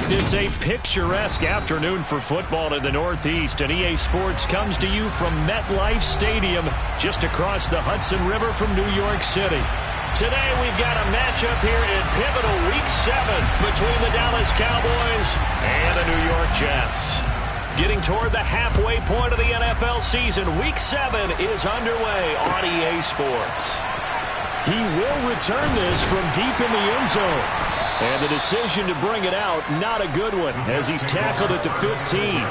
It's a picturesque afternoon for football in the Northeast, and EA Sports comes to you from MetLife Stadium, just across the Hudson River from New York City. Today we've got a matchup here in pivotal Week 7 between the Dallas Cowboys and the New York Jets. Getting toward the halfway point of the NFL season, Week 7 is underway on EA Sports. He will return this from deep in the end zone. And the decision to bring it out, not a good one, as he's tackled at the 15.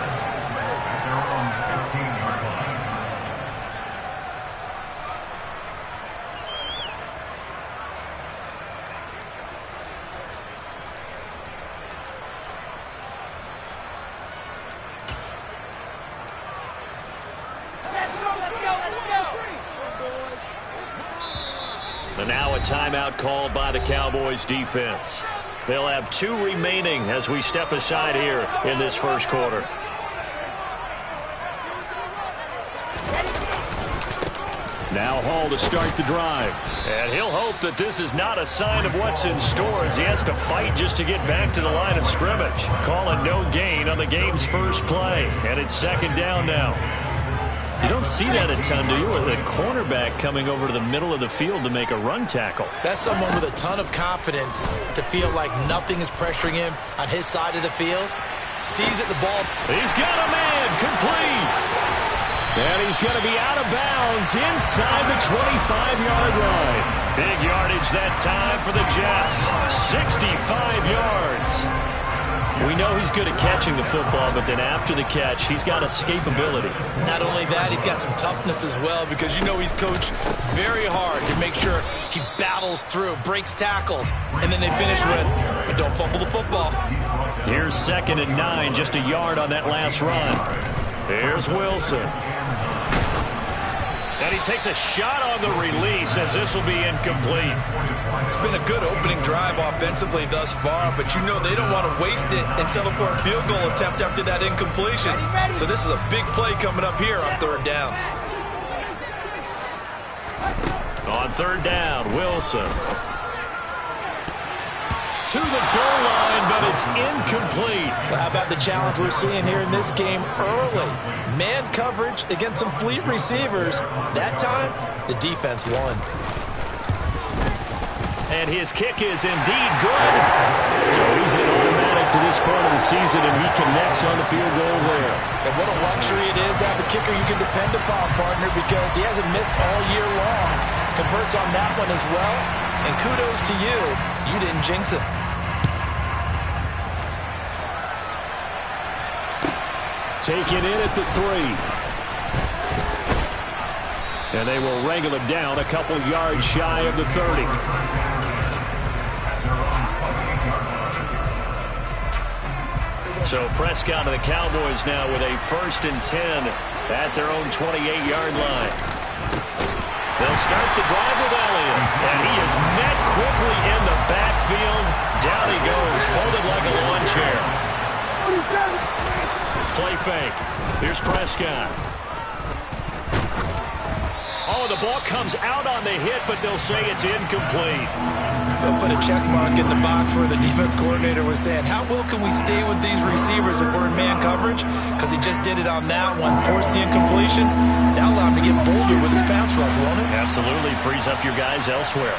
And now a timeout called by the Cowboys defense. They'll have 2 remaining as we step aside here in this first quarter. Now Hall to start the drive. And he'll hope that this is not a sign of what's in store as he has to fight just to get back to the line of scrimmage. Calling no gain on the game's first play. And it's second down now. You don't see that a ton, do you? With a cornerback coming over to the middle of the field to make a run tackle. That's someone with a ton of confidence to feel like nothing is pressuring him on his side of the field. Sees it, the ball. He's got a man, complete. And he's going to be out of bounds inside the 25-yard line. Big yardage that time for the Jets. 65 yards. We know he's good at catching the football, but then after the catch, he's got escapability. Not only that, he's got some toughness as well, because you know he's coached very hard to make sure he battles through, breaks tackles, and then they finish with, but don't fumble the football. Here's 2nd and 9, just a yard on that last run. Here's Wilson. And he takes a shot on the release as this will be incomplete. It's been a good opening drive offensively thus far, but you know they don't want to waste it and settle for a field goal attempt after that incompletion. So this is a big play coming up here on 3rd down. On 3rd down, Wilson. To the goal line, but it's incomplete. Well, how about the challenge we're seeing here in this game early? Man coverage against some fleet receivers. That time, the defense won. And his kick is indeed good. So he's been automatic to this part of the season, and he connects on the field goal there. And what a luxury it is to have a kicker you can depend upon, partner, because he hasn't missed all year long. Converts on that one as well. And kudos to you. You didn't jinx it. Taken in at the 3. And they will wrangle him down a couple yards shy of the 30. So Prescott and the Cowboys now with a 1st and 10 at their own 28-yard line. They'll start the drive with Elliott. And he is met quickly in the backfield. Down he goes, folded like a lawn chair. Play fake. Here's Prescott. Oh, the ball comes out on the hit, but they'll say it's incomplete. They'll put a check mark in the box where the defense coordinator was saying, how well can we stay with these receivers if we're in man coverage? Because he just did it on that one, forced the incompletion. That'll allow him to get bolder with his pass rush, won't it? Absolutely. Frees up your guys elsewhere.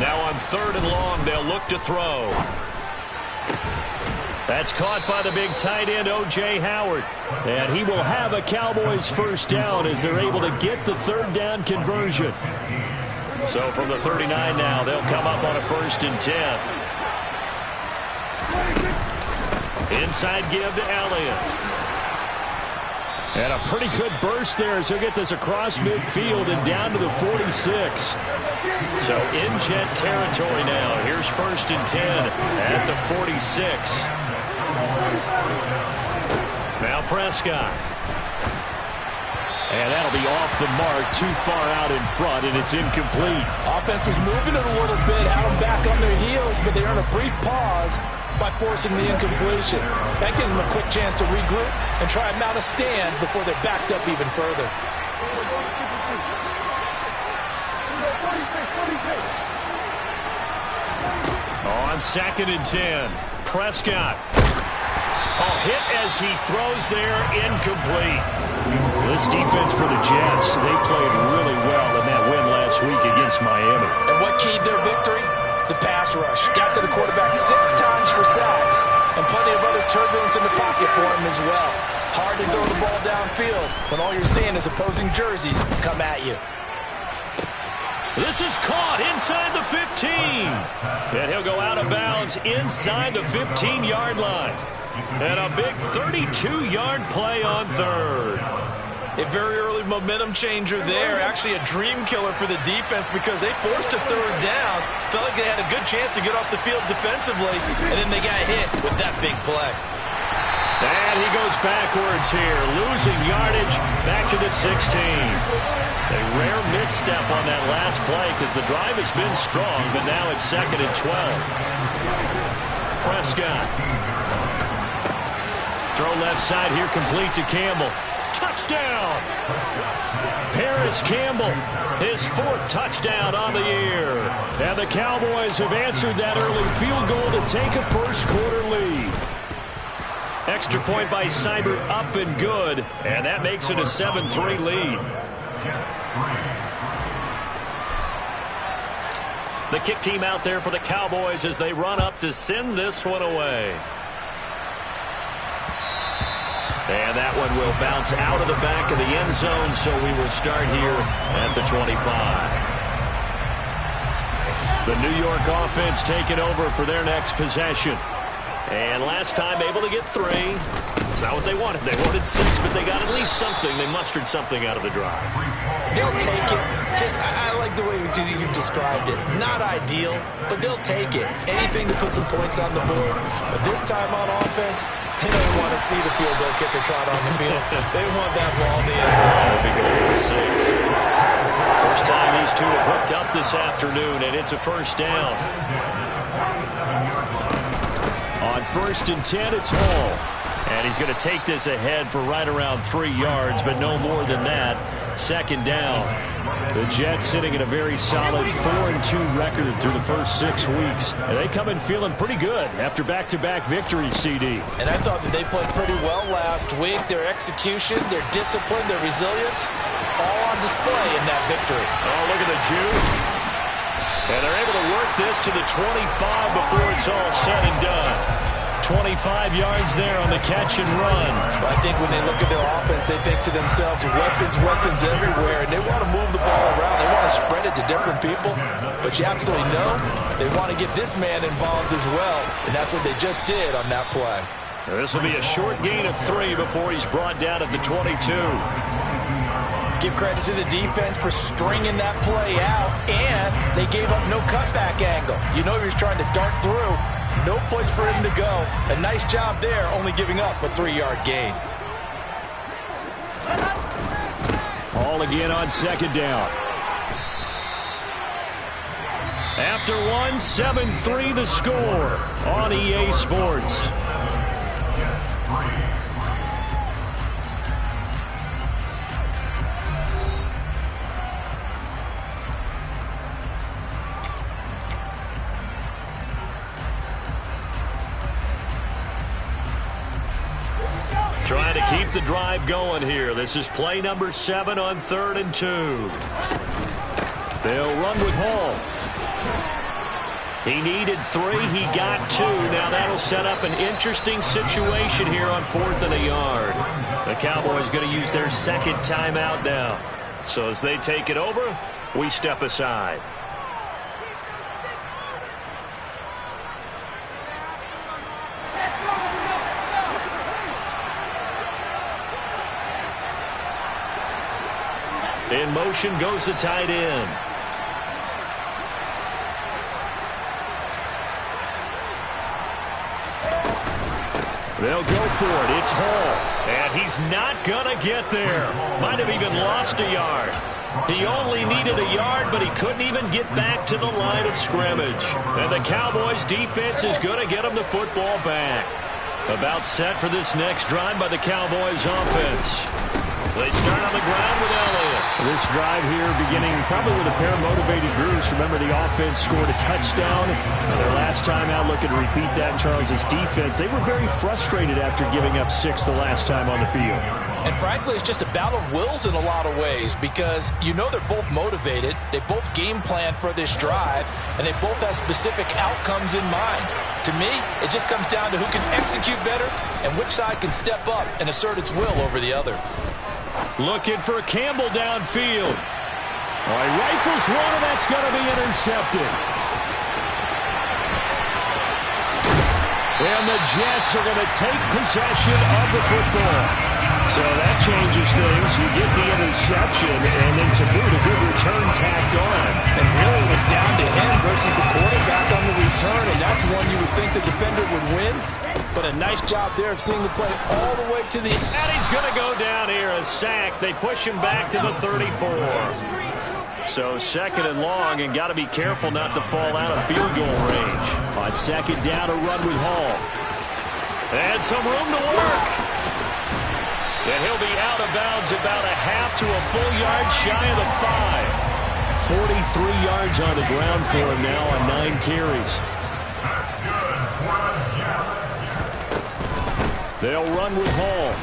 Now on 3rd and long, they'll look to throw. That's caught by the big tight end, O.J. Howard. And he will have a Cowboys 1st down as they're able to get the 3rd down conversion. So from the 39 now, they'll come up on a 1st and 10. Inside give to Elliott. And a pretty good burst there as he'll get this across midfield and down to the 46. So in Jet territory now. Here's 1st and 10 at the 46. Now Prescott. And that'll be off the mark, too far out in front, and it's incomplete. Offense was moving it a little bit, had them back on their heels, but they earn a brief pause by forcing the incompletion. That gives them a quick chance to regroup and try and mount a stand before they're backed up even further. On 2nd and 10, Prescott. Oh, hit as he throws there, incomplete. This defense for the Jets, they played really well in that win last week against Miami. And what keyed their victory? The pass rush. Got to the quarterback 6 times for sacks, and plenty of other turbulence in the pocket for him as well. Hard to throw the ball downfield when all you're seeing is opposing jerseys come at you. This is caught inside the 15. And he'll go out of bounds inside the 15-yard line. And a big 32-yard play on 3rd. A very early momentum changer there. Actually a dream killer for the defense because they forced a 3rd down. Felt like they had a good chance to get off the field defensively. And then they got hit with that big play. And he goes backwards here, losing yardage back to the 16. A rare misstep on that last play because the drive has been strong, but now it's 2nd and 12. Prescott. Throw left side here, complete to Campbell. Touchdown! Paris Campbell, his 4th touchdown on the year. And the Cowboys have answered that early field goal to take a first-quarter lead. Extra point by Seibert, up and good, and that makes it a 7-3 lead. The kick team out there for the Cowboys as they run up to send this one away. And that one will bounce out of the back of the end zone, so we will start here at the 25. The New York offense taking over for their next possession. And last time able to get 3. It's not what they wanted. They wanted 6, but they got at least something. They mustered something out of the drive. They'll take it. I like the way you've described it. Not ideal, but they'll take it. Anything to put some points on the board. But this time on offense, they don't want to see the field goal kicker trot on the field. They want that ball in the end zone. They'll be going for 6. First time these two have hooked up this afternoon, and it's a first down. On 1st and 10, it's Hall. And he's going to take this ahead for right around 3 yards, but no more than that. 2nd down. The Jets sitting at a very solid 4-2 record through the first 6 weeks. And they come in feeling pretty good after back-to-back victories, CD. And I thought that they played pretty well last week. Their execution, their discipline, their resilience, all on display in that victory. Oh, look at the Jew. And they're able to work this to the 25 before it's all said and done. 25 yards there on the catch and run. I think when they look at their offense, they think to themselves, weapons everywhere, and they want to move the ball around. They want to spread it to different people, but you absolutely know they want to get this man involved as well, and that's what they just did on that play. This will be a short gain of 3 before he's brought down at the 22. Give credit to the defense for stringing that play out, and they gave up no cutback angle. You know he was trying to dart through. No place for him to go. A nice job there, only giving up a 3-yard gain. All again on 2nd down. After 1, 7-3 the score on EA Sports. Trying to keep the drive going here. This is play number 7 on 3rd and 2. They'll run with Hall. He needed 3. He got 2. Now that'll set up an interesting situation here on 4th and a yard. The Cowboys going to use their 2nd timeout now. So as they take it over, we step aside. In motion goes the tight end. They'll go for it. It's Hall. And he's not going to get there. Might have even lost a yard. He only needed a yard, but he couldn't even get back to the line of scrimmage. And the Cowboys defense is going to get him the football back. About set for this next drive by the Cowboys offense. They start on the ground with Elliott. This drive here beginning probably with a pair of motivated groups. Remember, the offense scored a touchdown. Their last time out, looking to repeat that in Charles's defense. They were very frustrated after giving up 6 the last time on the field. And frankly, it's just a battle of wills in a lot of ways because you know they're both motivated. They both game plan for this drive, and they both have specific outcomes in mind. To me, it just comes down to who can execute better and which side can step up and assert its will over the other. Looking for Campbell downfield. All right, rifles one, and that's going to be intercepted. And the Jets are going to take possession of the football. So that changes things. You get the interception, and then to boot, a good return tacked on. And really, it was down to him versus the quarterback on the return, and that's one you would think the defender would win. But a nice job there of seeing the play all the way to the end. And he's going to go down here, a sack. They push him back to the 34. So second and long, and got to be careful not to fall out of field goal range. On second down, a run with Hall. And some room to work. And he'll be out of bounds about a half to a full yard shy of the 5. 43 yards on the ground for him now on 9 carries. They'll run with Hall.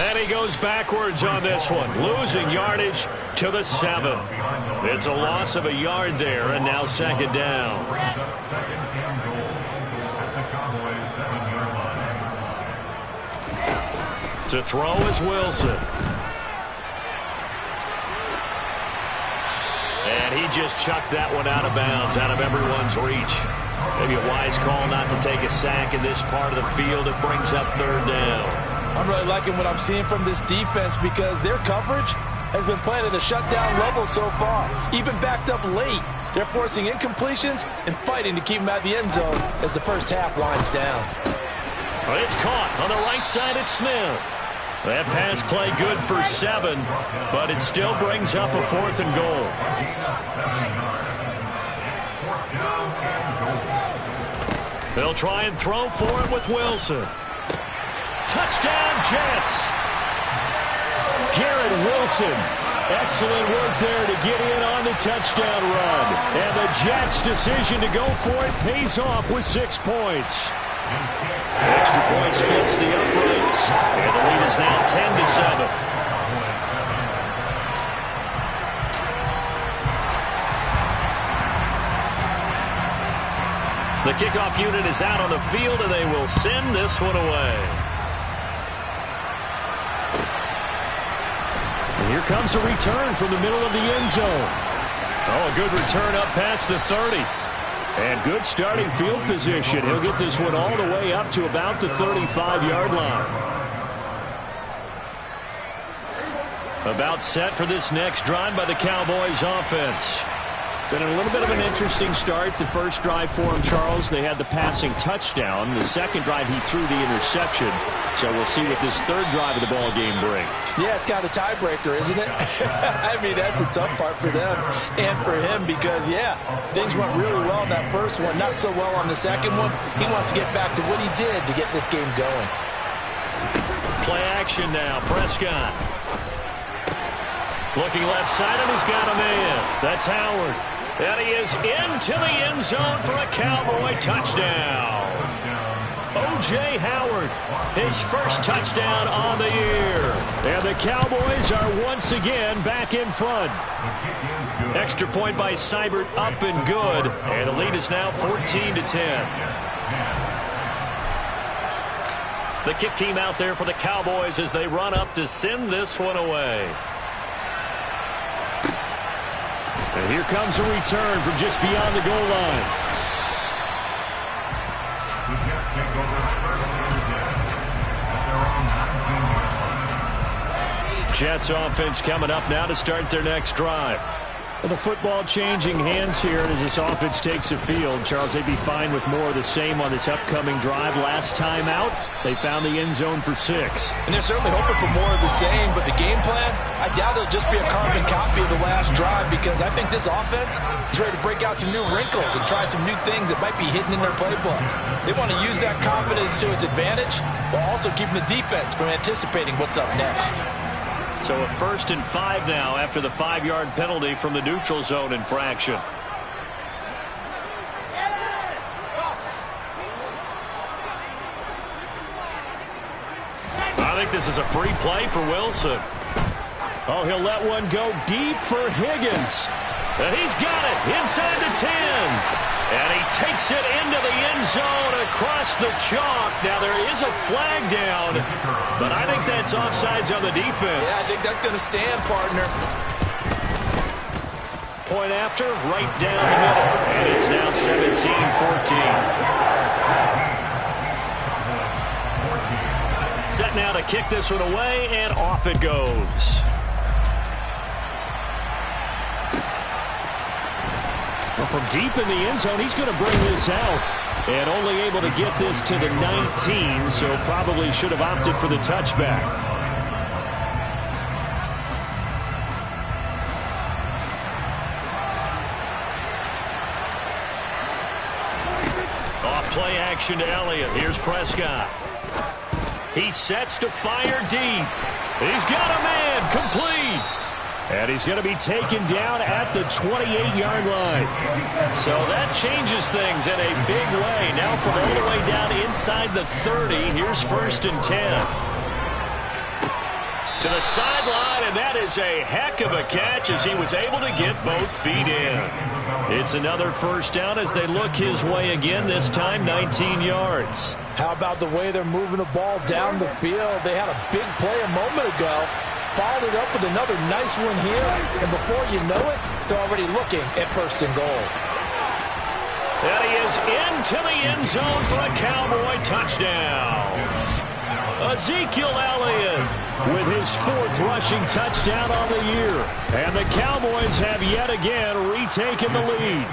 And he goes backwards on this one, losing yardage to the 7. It's a loss of a yard there, and now second down. To throw is Wilson. And he just chucked that one out of bounds, out of everyone's reach. Maybe a wise call not to take a sack in this part of the field. It brings up third down. I'm really liking what I'm seeing from this defense because their coverage has been playing at a shutdown level so far. Even backed up late, they're forcing incompletions and fighting to keep them out of the end zone as the first half winds down. Well, it's caught on the right side at Smith. That pass play good for 7, but it still brings up a 4th and goal. They'll try and throw for it with Wilson. Touchdown, Jets. Garrett Wilson. Excellent work there to get in on the touchdown run. And the Jets' decision to go for it pays off with 6 points. Extra point splits the uprights. And the lead is now 10-7. The kickoff unit is out on the field, and they will send this one away. And here comes a return from the middle of the end zone. Oh, a good return up past the 30. And good starting field position. He'll get this one all the way up to about the 35-yard line. About set for this next drive by the Cowboys offense. Been a little bit of an interesting start. The first drive for him, Charles, they had the passing touchdown. The second drive, he threw the interception. So we'll see what this third drive of the ball game brings. Yeah, it's kind of a tiebreaker, isn't it? I mean, that's the tough part for them and for him because, yeah, things went really well in that first one, not so well on the second one. He wants to get back to what he did to get this game going. Play action now, Prescott. Looking left side, and he's got a man. That's Howard. And he is into the end zone for a Cowboy touchdown. O.J. Howard, his first touchdown on the year. And the Cowboys are once again back in front. Extra point by Seibert up and good. And the lead is now 14-10. The kick team out there for the Cowboys as they run up to send this one away. And here comes a return from just beyond the goal line. Jets offense coming up now to start their next drive. Well, the football changing hands here as this offense takes the field. Charles, they'd be fine with more of the same on this upcoming drive. Last time out, they found the end zone for 6. And they're certainly hoping for more of the same, but the game plan, I doubt it'll just be a carbon copy of the last drive because I think this offense is ready to break out some new wrinkles and try some new things that might be hidden in their playbook. They want to use that confidence to its advantage while also keeping the defense from anticipating what's up next. So a 1st and 5 now after the 5-yard penalty from the neutral zone infraction. I think this is a free play for Wilson. Oh, he'll let one go deep for Higgins. And he's got it inside the 10. And he takes it into the end zone across the chalk. Now, there is a flag down, but I think that's offsides on the defense. Yeah, I think that's going to stand, partner. Point after, right down the middle. And it's now 17-14. Set now to kick this one away, and off it goes. Well, from deep in the end zone, he's going to bring this out. And only able to get this to the 19, so probably should have opted for the touchback. Off play action to Elliott. Here's Prescott. He sets to fire deep. He's got a man, complete. And he's going to be taken down at the 28-yard line. So that changes things in a big way. Now from all the way down inside the 30, here's 1st and 10. To the sideline, and that is a heck of a catch as he was able to get both feet in. It's another 1st down as they look his way again, this time 19 yards. How about the way they're moving the ball down the field? They had a big play a moment ago. Followed it up with another nice one here, and before you know it, they're already looking at 1st and goal. And he is into the end zone for a Cowboy touchdown. Ezekiel Elliott with his 4th rushing touchdown on the year. And the Cowboys have yet again retaken the lead.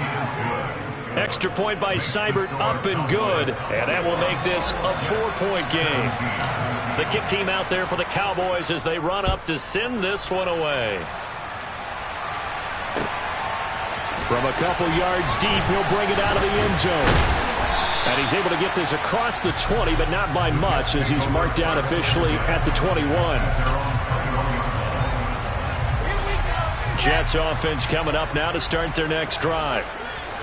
Extra point by Seibert up and good, and that will make this a 4-point game. The kick team out there for the Cowboys as they run up to send this one away. From a couple yards deep, he'll bring it out of the end zone. And he's able to get this across the 20, but not by much as he's marked down officially at the 21. Jets offense coming up now to start their next drive.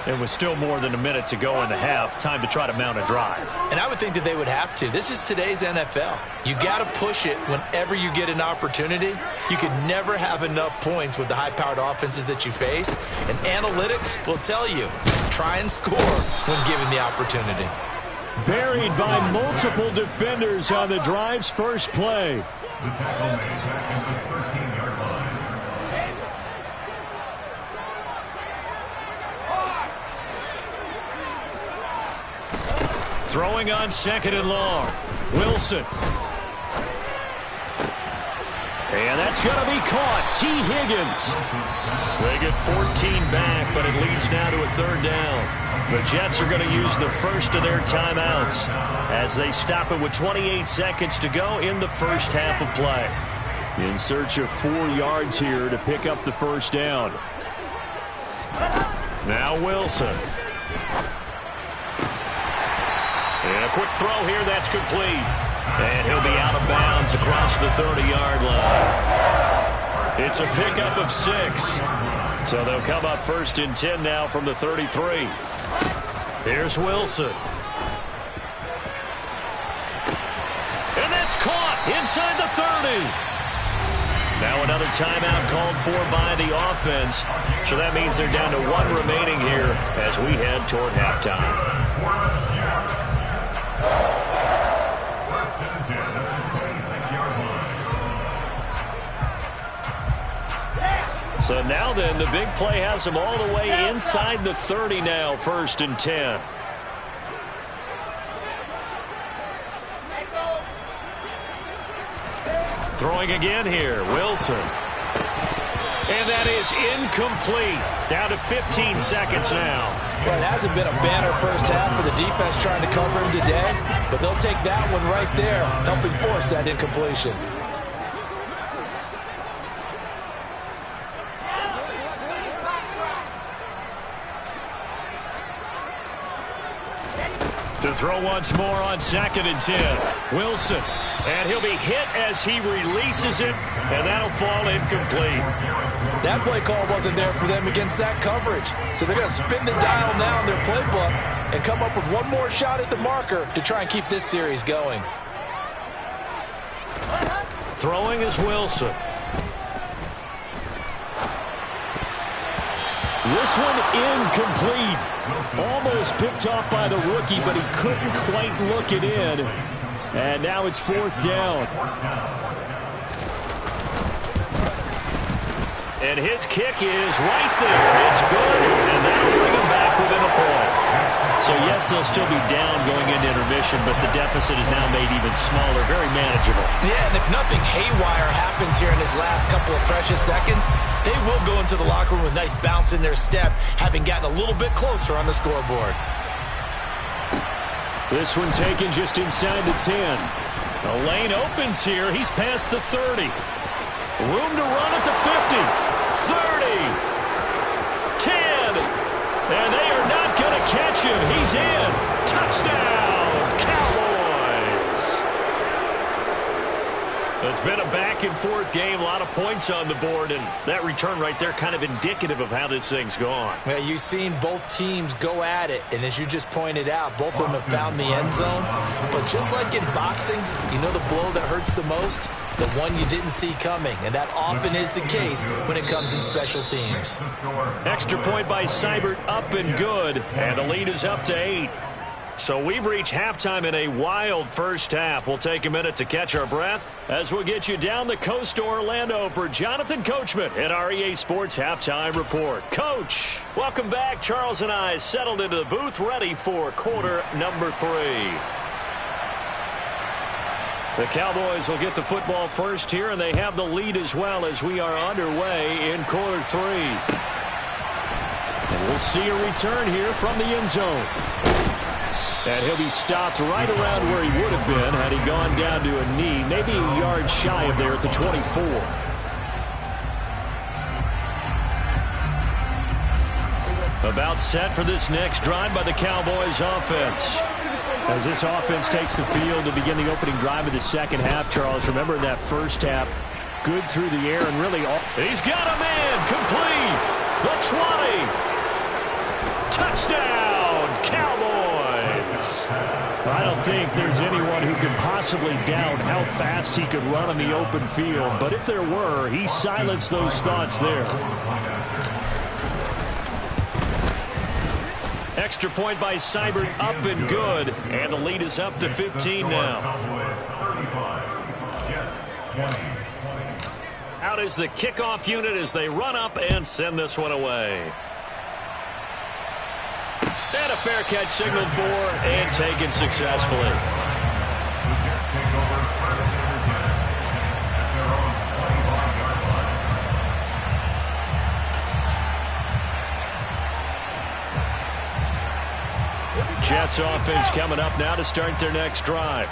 It was still more than a minute to go in the half. Time to try to mount a drive. And I would think that they would have to. This is today's NFL. You got to push it whenever you get an opportunity. You can never have enough points with the high-powered offenses that you face. And analytics will tell you, try and score when given the opportunity. Buried by multiple defenders on the drive's first play. Throwing on 2nd and long. Wilson. And that's going to be caught. T. Higgins. They get 14 back, but it leads now to a 3rd down. The Jets are going to use the first of their timeouts as they stop it with 28 seconds to go in the first half of play. In search of 4 yards here to pick up the 1st down. Now Wilson. And a quick throw here, that's complete. And he'll be out of bounds across the 30-yard line. It's a pickup of 6. So they'll come up 1st and 10 now from the 33. Here's Wilson. And that's caught inside the 30. Now another timeout called for by the offense. So that means they're down to 1 remaining here as we head toward halftime. So now then, the big play has them all the way inside the 30 now, 1st and 10. Throwing again here, Wilson. And that is incomplete. Down to 15 seconds now. Well, it hasn't been a banner first half for the defense trying to cover him today, but they'll take that one right there, helping force that incompletion. To throw once more on 2nd and 10. Wilson. And he'll be hit as he releases it, and that'll fall incomplete. That play call wasn't there for them against that coverage. So they're going to spin the dial now in their playbook and come up with one more shot at the marker to try and keep this series going. Throwing is Wilson. This one incomplete. Almost picked off by the rookie, but he couldn't quite look it in. And now it's 4th down. And his kick is right there. It's good, and that'll bring him back within a point. So, yes, they'll still be down going into intermission, but the deficit is now made even smaller, very manageable. Yeah, and if nothing haywire happens here in his last couple of precious seconds, they will go into the locker room with a nice bounce in their step, having gotten a little bit closer on the scoreboard. This one taken just inside the 10. The lane opens here. He's past the 30. Room to run at the 50. 30. 10. And they are not going to catch him. He's in. Touchdown, Cowboys. It's been a back-and-forth game. A lot of points on the board, and that return right there kind of indicative of how this thing's gone. Yeah, you've seen both teams go at it, and as you just pointed out, both of them have found the end zone. But just like in boxing, you know the blow that hurts the most? The one you didn't see coming, and that often is the case when it comes in special teams. Extra point by Seibert, up and good, and the lead is up to 8. So we've reached halftime in a wild first half. We'll take a minute to catch our breath as we'll get you down the coast to Orlando for Jonathan Coachman at our EA Sports Halftime Report. Coach, welcome back. Charles and I settled into the booth ready for quarter number 3. The Cowboys will get the football first here, and they have the lead as well as we are underway in quarter 3. And we'll see a return here from the end zone. And he'll be stopped right around where he would have been had he gone down to a knee, maybe a yard shy of there at the 24. About set for this next drive by the Cowboys offense. As this offense takes the field to begin the opening drive of the second half, Charles, remember in that first half, good through the air and really all. He's got a man, complete, the 20. Touchdown, Cowboys. I don't think there's anyone who could possibly doubt how fast he could run on the open field, but if there were, he silenced those thoughts there. Extra point by Seibert, up and good. And the lead is up to 15 now. Out is the kickoff unit as they run up and send this one away. And a fair catch signaled for and taken successfully. Jets offense coming up now to start their next drive.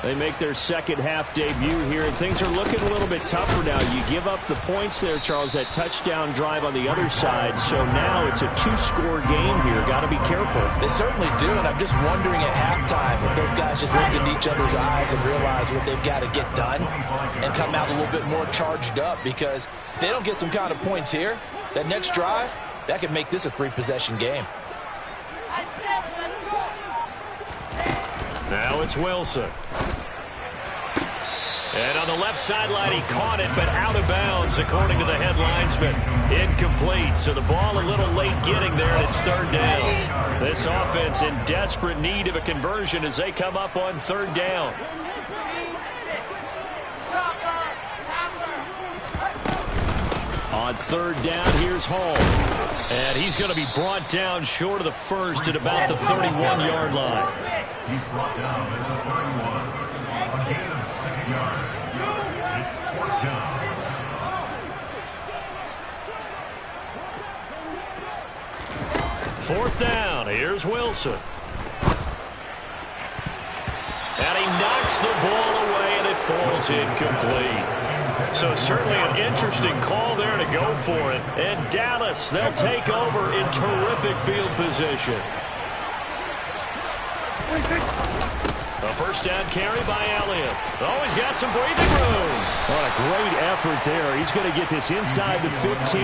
They make their second half debut here, and things are looking a little bit tougher now. You give up the points there, Charles, that touchdown drive on the other side. So now it's a 2-score game here. Got to be careful. They certainly do, and I'm just wondering at halftime if those guys just looked in each other's eyes and realize what they've got to get done and come out a little bit more charged up, because if they don't get some kind of points here, that next drive, that could make this a 3-possession game. Now it's Wilson. And on the left sideline, he caught it, but out of bounds, according to the head linesman. Incomplete, so the ball a little late getting there, and it's 3rd down. This offense in desperate need of a conversion as they come up on 3rd down. On 3rd down, here's Hall. And he's going to be brought down short of the first at about the 31-yard line. He's brought down at the 31. Gain of 6 yards. It's 4th down. 4th down. Here's Wilson. And he knocks the ball away, and it falls incomplete. So certainly an interesting call there to go for it. And Dallas, they'll take over in terrific field position. A first down carry by Elliott. Oh, he's got some breathing room. What a great effort there. He's going to get this inside the 15,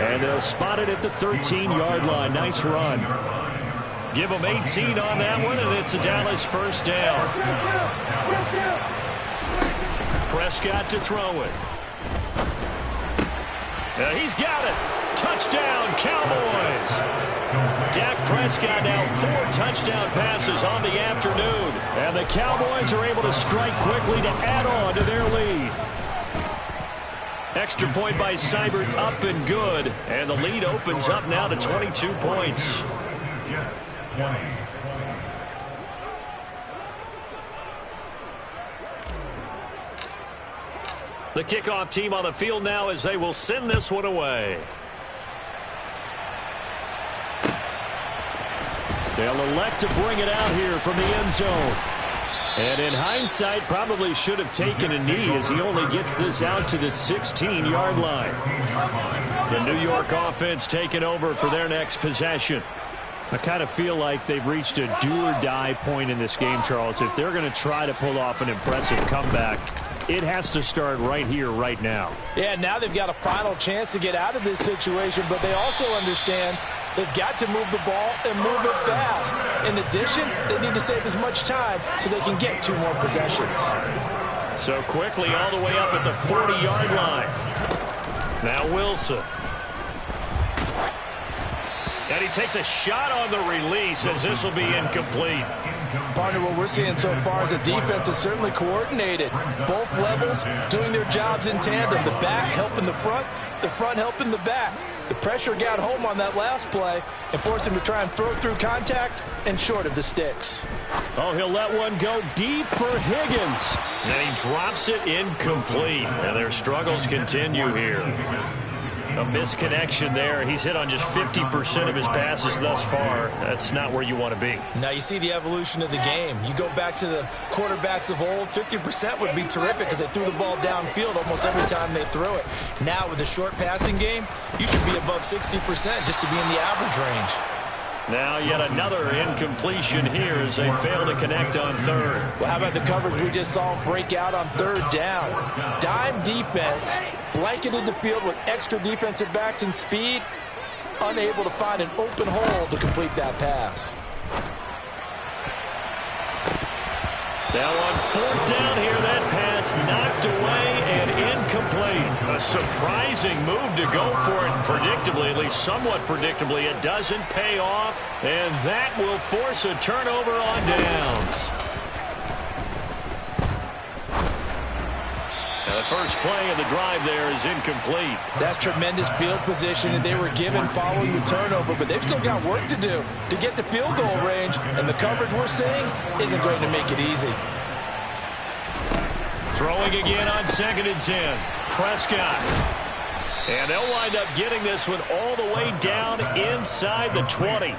and they'll spot it at the 13-yard line. Nice run. Give him 18 on that one, and it's a Dallas first down. Prescott to throw it. He's got it. Touchdown, Cowboys. Dak Prescott now 4 touchdown passes on the afternoon. And the Cowboys are able to strike quickly to add on to their lead. Extra point by Seibert up and good. And the lead opens up now to 22 points. The kickoff team on the field now as they will send this one away. They'll elect to bring it out here from the end zone. And in hindsight, probably should have taken a knee as he only gets this out to the 16-yard line. The New York offense taking over for their next possession. I kind of feel like they've reached a do-or-die point in this game, Charles. If they're going to try to pull off an impressive comeback, it has to start right here, right now. Yeah, now they've got a final chance to get out of this situation, but they also understand they've got to move the ball and move it fast. In addition, they need to save as much time so they can get 2 more possessions. So quickly all the way up at the 40-yard line. Now Wilson. And he takes a shot on the release as this will be incomplete. Partner, what we're seeing so far is the defense is certainly coordinated. Both levels doing their jobs in tandem. The back helping the front helping the back. The pressure got home on that last play and forced him to try and throw through contact and short of the sticks. Oh, he'll let one go deep for Higgins. And he drops it incomplete. And their struggles continue here. A misconnection there. He's hit on just 50% of his passes thus far. That's not where you want to be. Now you see the evolution of the game. You go back to the quarterbacks of old, 50% would be terrific because they threw the ball downfield almost every time they threw it. Now with the short passing game, you should be above 60% just to be in the average range. Now yet another incompletion here as they fail to connect on third. Well, how about the coverage we just saw break out on third down? Dime defense, blanketed the field with extra defensive backs and speed, unable to find an open hole to complete that pass. Now on fourth down here, that pass knocked away and incomplete. A surprising move to go for it. Predictably, at least somewhat predictably, it doesn't pay off. And that will force a turnover on downs. Now the first play of the drive there is incomplete. That's tremendous field position that they were given following the turnover, but they've still got work to do to get to field goal range, and the coverage we're seeing isn't going to make it easy. Throwing again on 2nd and 10. Prescott. And they'll wind up getting this one all the way down inside the 20.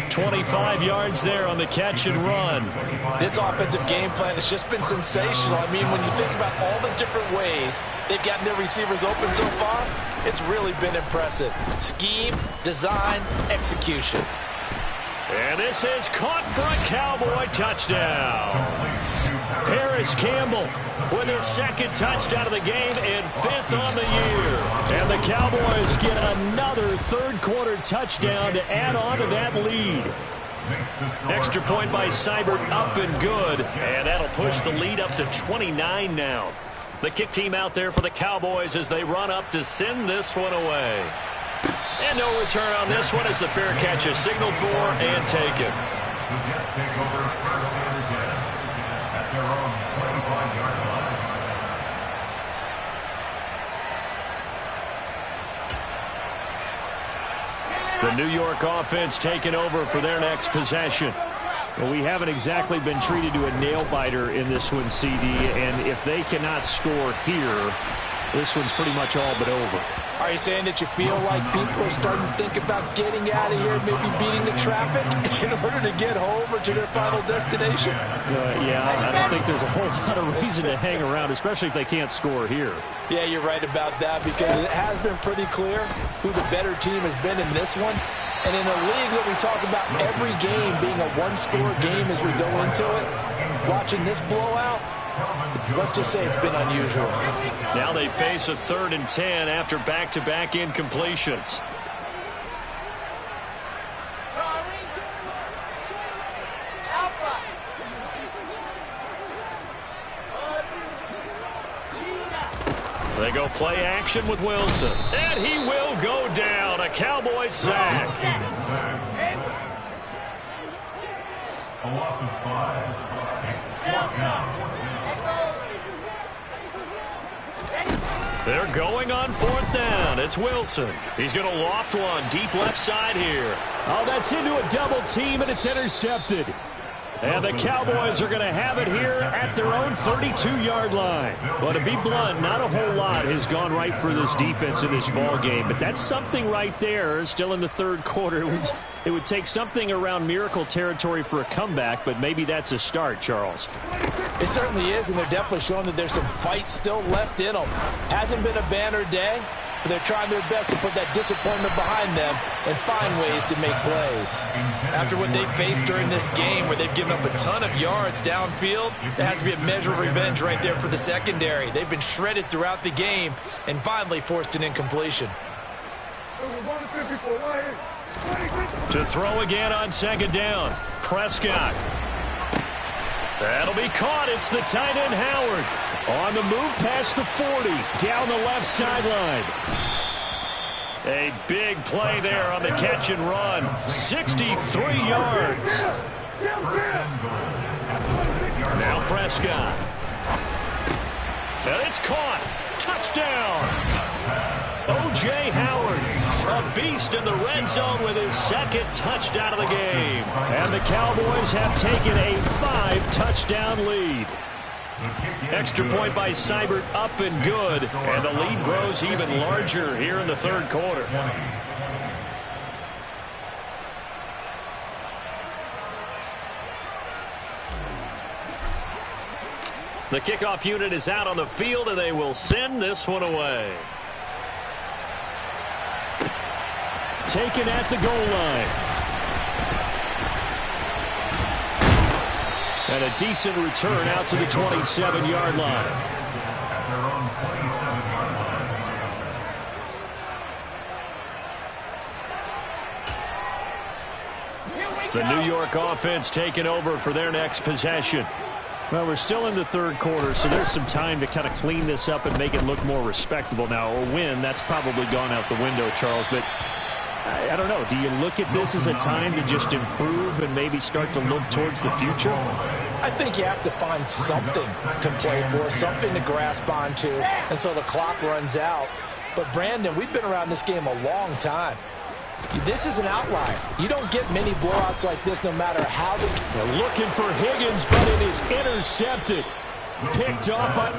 25 yards there on the catch and run. This offensive game plan has just been sensational. I mean, when you think about all the different ways they've gotten their receivers open so far, it's really been impressive. Scheme, design, execution. And this is caught for a Cowboy touchdown. Paris Campbell with his 2nd touchdown of the game and 5th on the year. And the Cowboys get another 3rd quarter touchdown to add on to that lead. Extra point by Seibert up and good. And that'll push the lead up to 29 now. The kick team out there for the Cowboys as they run up to send this one away. And no return on this one as the fair catch is signaled for and taken. The New York offense taking over for their next possession. Well, we haven't exactly been treated to a nail-biter in this one, CD, and if they cannot score here, This one's pretty much all but over. Are you saying that you feel like people are starting to think about getting out of here, maybe beating the traffic in order to get home or to their final destination? Yeah, I don't think there's a whole lot of reason to hang around, especially if they can't score here. Yeah, you're right about that, because it has been pretty clear who the better team has been in this one. And in a league that we talk about every game being a one-score game as we go into it, watching this blowout, let's just say it's been unusual. Now they face a 3rd and 10 after back-to-back incompletions. They go play action with Wilson. And he will go down. A Cowboys sack. A loss of 5. They're going on 4th down. It's Wilson. He's going to loft one deep left side here. Oh, that's into a double team, and it's intercepted. And the Cowboys are going to have it here at their own 32-yard line. Well, to be blunt, not a whole lot has gone right for this defense in this ball game, but that's something right there. Still in the 3rd quarter. It would take something around miracle territory for a comeback, but maybe that's a start, Charles. It certainly is, and they're definitely showing that there's some fight still left in them. Hasn't been a banner day, but they're trying their best to put that disappointment behind them and find ways to make plays. After what they faced during this game, where they've given up a ton of yards downfield, there has to be a measure of revenge right there for the secondary. They've been shredded throughout the game and finally forced an incompletion. To throw again on 2nd down. Prescott. That'll be caught. It's the tight end, Howard. On the move past the 40. Down the left sideline. A big play there on the catch and run. 63 yards. Now Prescott. And it's caught. Touchdown. O.J. Howard, a beast in the red zone with his 2nd touchdown of the game. And the Cowboys have taken a 5-touchdown lead. Extra point by Seibert, up and good. And the lead grows even larger here in the 3rd quarter. The kickoff unit is out on the field, and they will send this one away. Taken at the goal line. And a decent return out to the 27-yard line. The New York offense taking over for their next possession. Well, we're still in the 3rd quarter, so there's some time to kind of clean this up and make it look more respectable now. Or win, that's probably gone out the window, Charles, but I don't know. Do you look at this as a time to just improve and maybe start to look towards the future? I think you have to find something to play for, something to grasp onto until the clock runs out. But, Brandon, we've been around this game a long time. This is an outlier. You don't get many blowouts like this no matter how they... They're looking for Higgins, but it is intercepted. Picked off by...